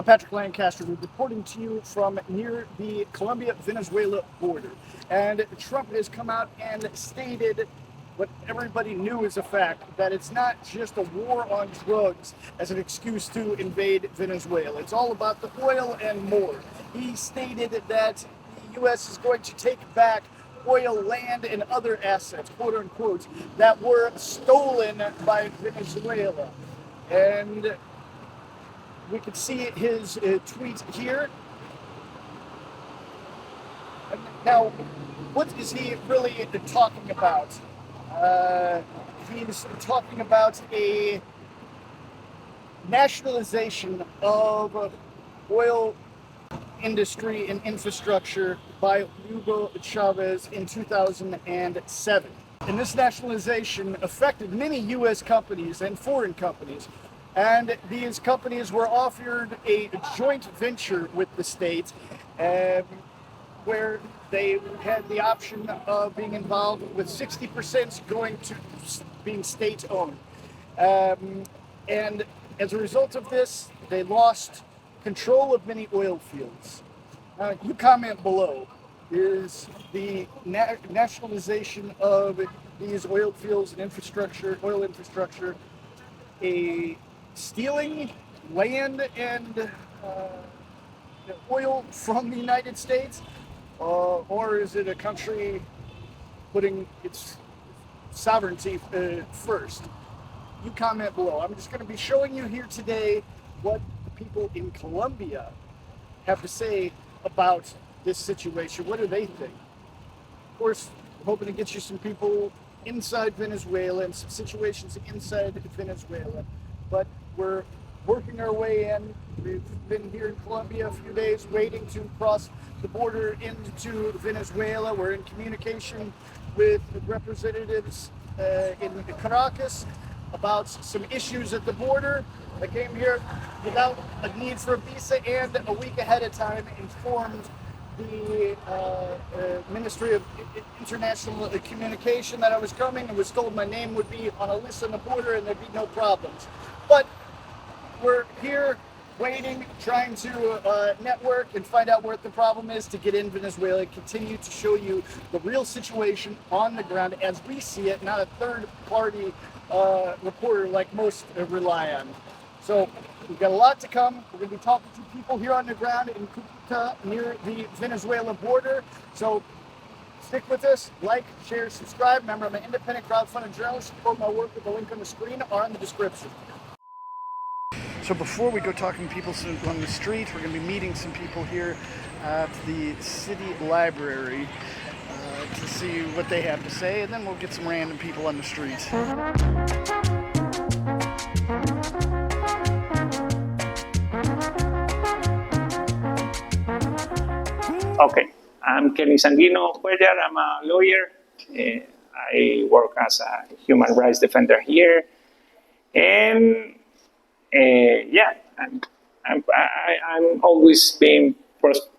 I'm Patrick Lancaster, reporting to you from near the Colombia-Venezuela border. And Trump has come out and stated what everybody knew is a fact, that it's not just a war on drugs as an excuse to invade Venezuela. It's all about the oil and more. He stated that the U.S. is going to take back oil, land, and other assets, quote unquote, that were stolen by Venezuela. And we can see his tweet here. Now, what is he really talking about? He's talking about a nationalization of oil industry and infrastructure by Hugo Chávez in 2007. And this nationalization affected many U.S. companies and foreign companies. And these companies were offered a joint venture with the state where they had the option of being involved with 60% going to being state-owned. And as a result of this, they lost control of many oil fields. You comment below, is the nationalization of these oil fields and infrastructure, oil infrastructure, a stealing land and oil from the United States, or is it a country putting its sovereignty first? You comment below. I'm just going to be showing you here today what the people in Colombia have to say about this situation. What do they think? Of course, I'm hoping to get you some people inside Venezuela and some situations inside Venezuela, but we're working our way in. We've been here in Colombia a few days waiting to cross the border into Venezuela. We're in communication with representatives in Caracas about some issues at the border. I came here without a need for a visa and a week ahead of time informed the Ministry of International Communication that I was coming and was told my name would be on a list on the border and there'd be no problems. But we're here waiting, trying to network and find out what the problem is to get in Venezuela and continue to show you the real situation on the ground as we see it, not a third-party reporter like most rely on. So we've got a lot to come. We're going to be talking to people here on the ground in Cucuta near the Venezuela border. So stick with us, like, share, subscribe. Remember, I'm an independent crowdfunded journalist. Support my work with the link on the screen or in the description. So before we go talking to people on the street, we're going to be meeting some people here at the city library to see what they have to say, and then we'll get some random people on the street. Okay, I'm Kenny Sanguino Cuellar. I'm a lawyer. I work as a human rights defender here, and I'm always been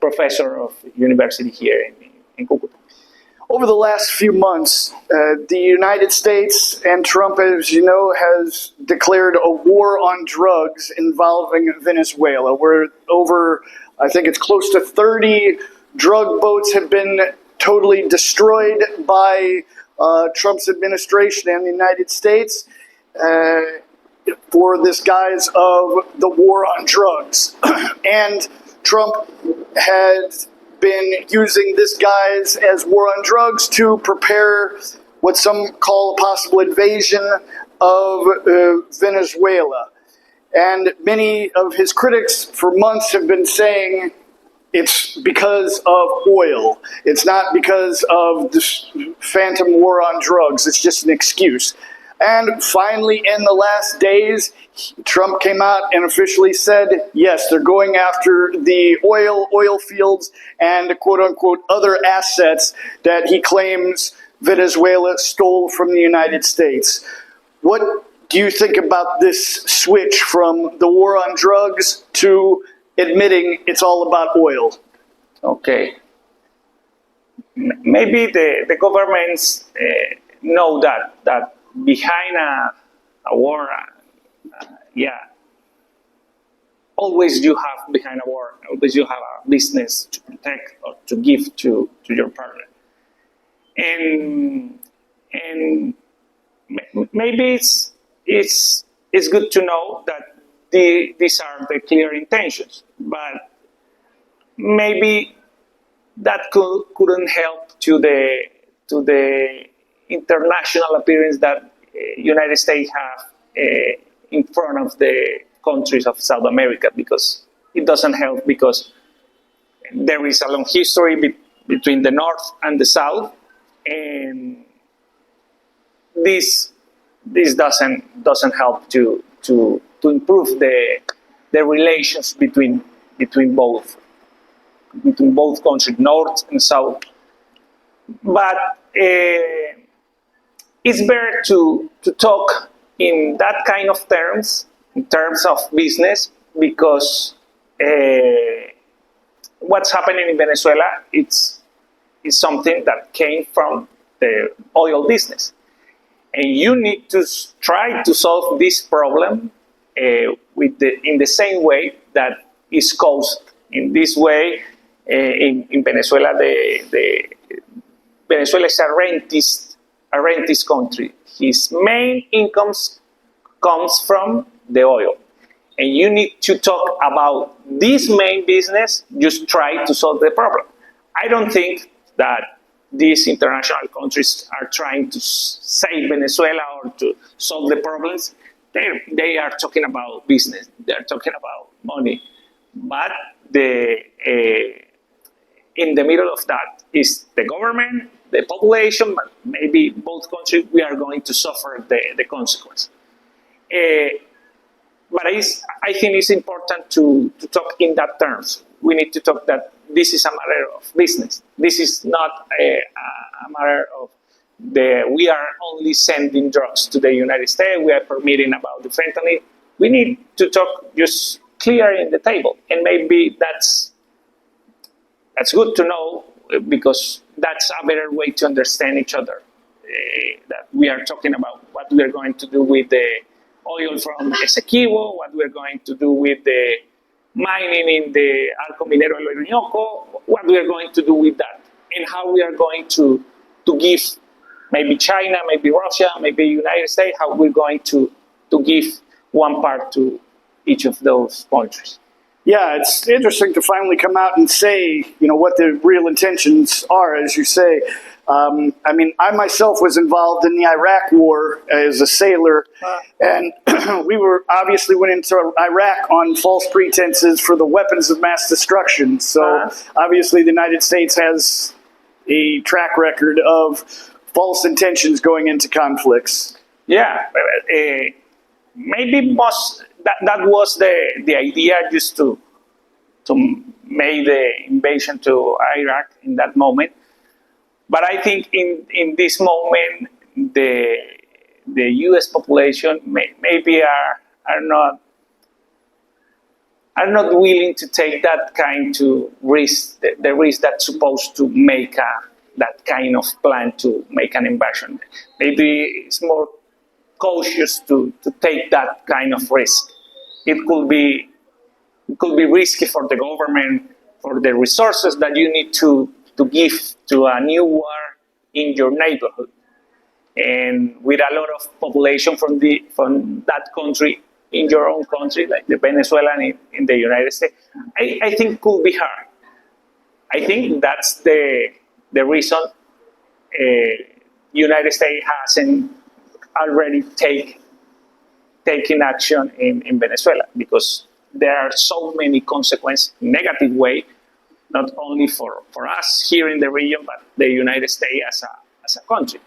professor of university here in Cucuta. Over the last few months, the United States and Trump, as you know, has declared a war on drugs involving Venezuela, where over, I think it's close to 30 drug boats have been totally destroyed by Trump's administration and the United States for this guise of the war on drugs. And Trump had been using this guise as war on drugs to prepare what some call a possible invasion of Venezuela. And many of his critics for months have been saying it's because of oil. It's not because of this phantom war on drugs. It's just an excuse. And finally, in the last days, Trump came out and officially said, yes, they're going after the oil fields and quote-unquote other assets that he claims Venezuela stole from the United States. What do you think about this switch from the war on drugs to admitting it's all about oil? Okay. Maybe the governments know that behind a war, always you have behind a war, always you have a business to protect or to give to your partner. And maybe it's good to know that these are the clear intentions, but maybe that couldn't help to the international appearance that United States have in front of the countries of South America, because it doesn't help, because there is a long history between the North and the South, and this doesn't help to improve the relations between both countries, North and South. But it's better to talk in that kind of terms, in terms of business, because what's happening in Venezuela is something that came from the oil business. And you need to try to solve this problem in the same way that is caused. In this way, in Venezuela, Venezuela is a rentist country. His main incomes comes from the oil. And you need to talk about this main business, just try to solve the problem. I don't think that these international countries are trying to save Venezuela or to solve the problems. They are talking about business. They are talking about money. But in the middle of that is the government, the population, but maybe both countries, we are going to suffer the consequence. But I think it's important to talk in that terms. We need to talk that this is a matter of business. This is not a matter of we are only sending drugs to the United States. We are permitting about the fentanyl. We need to talk just clear in the table, and maybe that's good to know, because that's a better way to understand each other. That we are talking about what we are going to do with the oil from Esequibo, what we are going to do with the mining in the Arco Minero del Orinoco, what we are going to do with that, and how we are going to give maybe China, maybe Russia, maybe United States, how we're going to give one part to each of those countries. Yeah, it's interesting to finally come out and say, what the real intentions are, as you say. I myself was involved in the Iraq War as a sailor, and we obviously went into Iraq on false pretenses for the weapons of mass destruction. So obviously the United States has a track record of false intentions going into conflicts. Yeah, maybe that was the idea, just to make the invasion to Iraq in that moment. But I think in this moment, the U.S. population maybe are not willing to take that kind of risk, the risk that's supposed to make that kind of plan to make an invasion. Maybe it's more cautious to take that kind of risk. It could be risky for the government, for the resources that you need to give to a new war in your neighborhood, and with a lot of population from that country in your own country, like the Venezuelan in the United States. I think could be hard. I think that's the reason United States hasn't already taken action in Venezuela, because there are so many consequences, negative way, not only for us here in the region, but the United States as a country.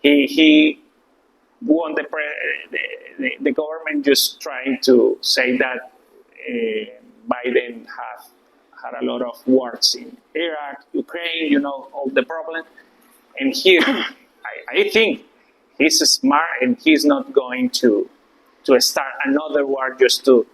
He won the government just trying to say that Biden had a lot of wars in Iraq, Ukraine, all the problems. And here, I think he's smart, and he's not going to start another war just to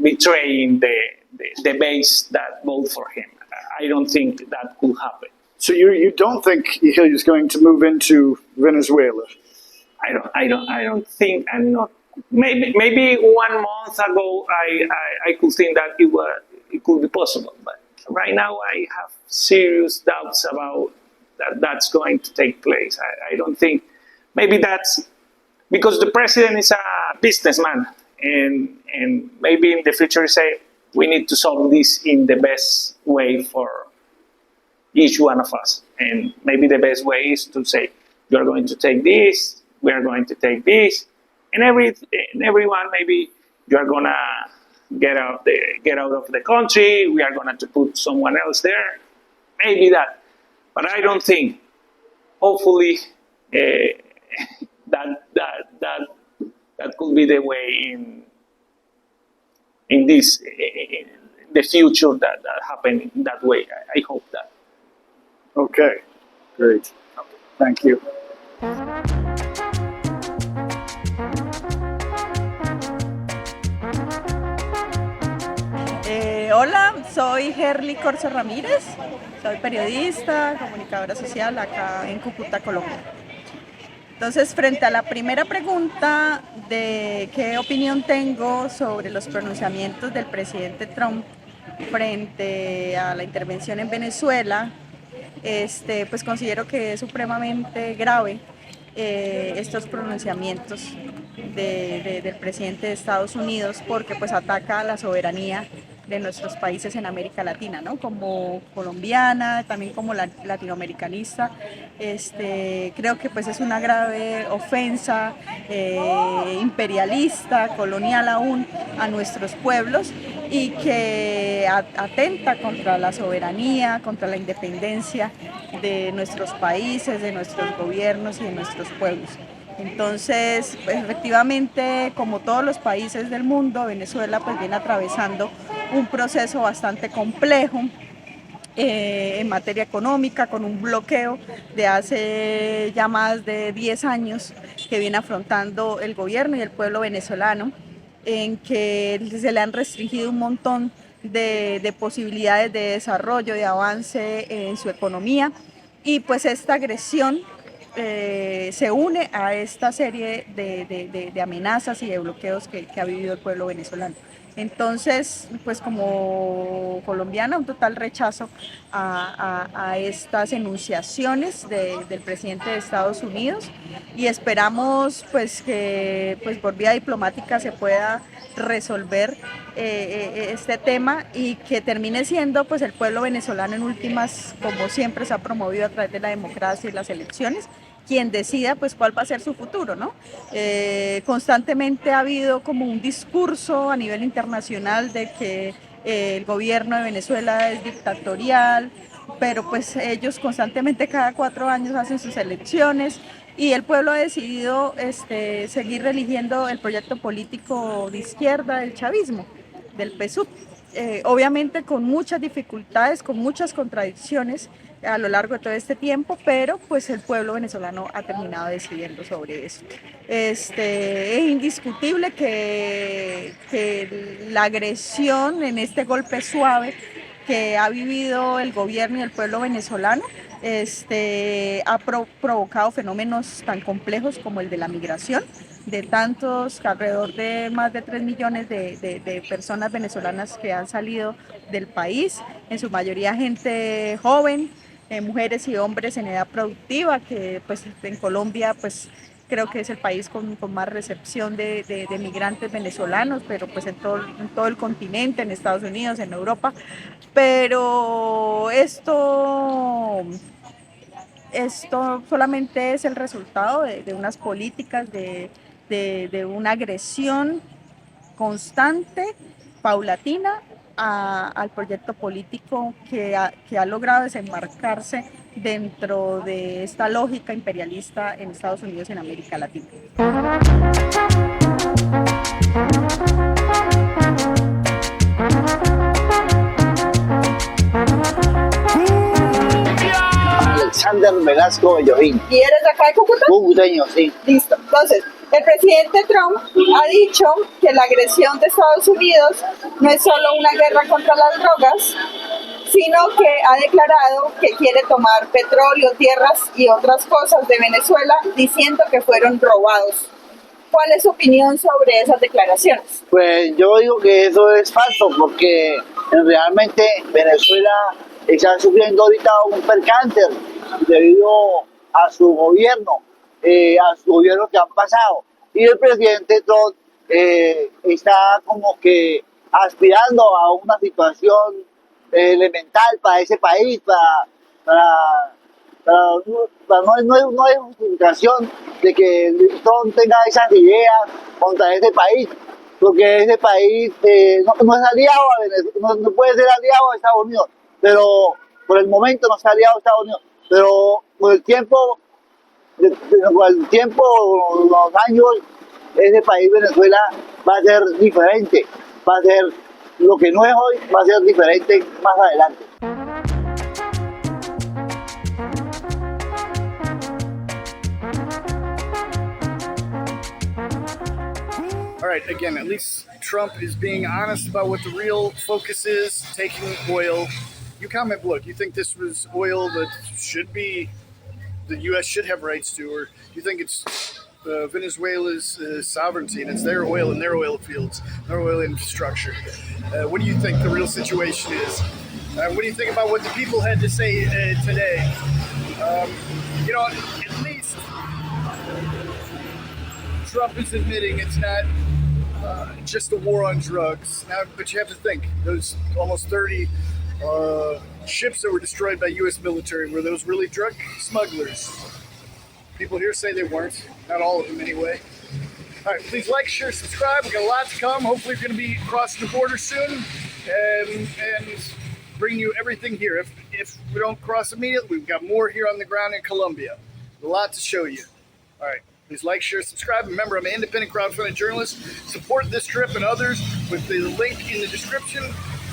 betraying the base that vote for him. I don't think that could happen. So you don't think he's going to move into Venezuela? I don't think. I'm not maybe 1 month ago I could think that it could be possible, but right now I have serious doubts about that's going to take place. I don't think, maybe that's because the president is a businessman, and maybe in the future say we need to solve this in the best way for each one of us, and maybe the best way is to say you are going to take this, we are going to take this, and everyone maybe you are gonna get out of the country. We are gonna to put someone else there, maybe that, but I don't think. Hopefully, that could be the way in this in the future that happen that way. I hope that. Okay, great. Thank you. Hola, soy Herly Corso Ramírez, soy periodista, comunicadora social acá en Cúcuta, Colombia. Entonces, frente a la primera pregunta de qué opinión tengo sobre los pronunciamientos del presidente Trump frente a la intervención en Venezuela, pues considero que es supremamente grave estos pronunciamientos del presidente de Estados Unidos, porque pues ataca a la soberanía de nuestros países en América Latina, ¿no? Como colombiana, también como latinoamericanista, creo que pues es una grave ofensa imperialista, colonial aún, a nuestros pueblos, y que atenta contra la soberanía, contra la independencia de nuestros países, de nuestros gobiernos y de nuestros pueblos. Entonces, pues, efectivamente, como todos los países del mundo, Venezuela pues viene atravesando un proceso bastante complejo en materia económica, con un bloqueo de hace ya más de 10 años que viene afrontando el gobierno y el pueblo venezolano, en que se le han restringido un montón de posibilidades de desarrollo, de avance en su economía, y pues esta agresión se une a esta serie de amenazas y de bloqueos que ha vivido el pueblo venezolano. Entonces, pues como colombiana, un total rechazo a estas enunciaciones del presidente de Estados Unidos, y esperamos pues que pues por vía diplomática se pueda resolver este tema, y que termine siendo pues el pueblo venezolano en últimas, como siempre se ha promovido a través de la democracia y las elecciones, quien decida pues cuál va a ser su futuro, ¿no? Constantemente ha habido como un discurso a nivel internacional de que el gobierno de Venezuela es dictatorial, pero pues ellos constantemente cada 4 años hacen sus elecciones, y el pueblo ha decidido seguir eligiendo el proyecto político de izquierda del chavismo, del PSUV. Obviamente con muchas dificultades, con muchas contradicciones a lo largo de todo este tiempo, pero pues el pueblo venezolano ha terminado decidiendo sobre eso. Es indiscutible que la agresión en este golpe suave que ha vivido el gobierno y el pueblo venezolano ha provocado fenómenos tan complejos como el de la migración, de tantos, alrededor de más de 3 millones de personas venezolanas que han salido del país, en su mayoría gente joven, mujeres y hombres en edad productiva, que pues en Colombia pues creo que es el país con más recepción de migrantes venezolanos, pero pues en todo el continente, en Estados Unidos, en Europa. Pero esto solamente es el resultado de unas políticas de una agresión constante, paulatina, al proyecto político que ha logrado desembarcarse dentro de esta lógica imperialista en Estados Unidos y en América Latina. Alexander Velasco Bellovín. ¿Y eres de acá de Cúcuta? Cucuteño, sí. Listo. Entonces, el presidente Trump ha dicho que la agresión de Estados Unidos no es solo una guerra contra las drogas, sino que ha declarado que quiere tomar petróleo, tierras y otras cosas de Venezuela, diciendo que fueron robados ¿Cuál es su opinión sobre esas declaraciones? Pues yo digo que eso es falso porque realmente Venezuela está sufriendo ahorita un percance debido a su gobierno, a su gobierno que han pasado. Y el presidente Trump está como que aspirando a una situación elemental para ese país, para, no hay justificación de que Trump tenga esas ideas contra ese país, porque ese país no es aliado a Venezuela, no puede ser aliado a Estados Unidos, pero por el momento no está aliado a Estados Unidos, pero con el tiempo, los años, ese país, Venezuela, va a ser diferente, va a ser lo que no es hoy, va a ser diferente más adelante. All right, again, at least Trump is being honest about what the real focus is, taking oil. You comment below. Do you think this was oil that should be, the U.S. should have rights to, or do you think it's Venezuela's sovereignty and it's their oil and their oil fields, their oil infrastructure? What do you think the real situation is? What do you think about what the people had to say today? You know, at least Trump is admitting it's not just a war on drugs. Now, but you have to think, those almost 30 ships that were destroyed by U.S. military, were those really drug smugglers? People here say they weren't. Not all of them, anyway. All right, please like, share, subscribe. We've got a lot to come. Hopefully, we're going to be crossing the border soon and bring you everything here. If we don't cross immediately, we've got more here on the ground in Colombia. A lot to show you. All right. Please like, share, subscribe. Remember, I'm an independent crowdfunding journalist. Support this trip and others with the link in the description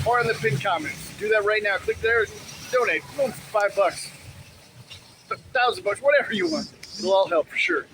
or in the pinned comments. Do that right now. Click there. Donate. $5, $1,000, whatever you want. It'll all help for sure.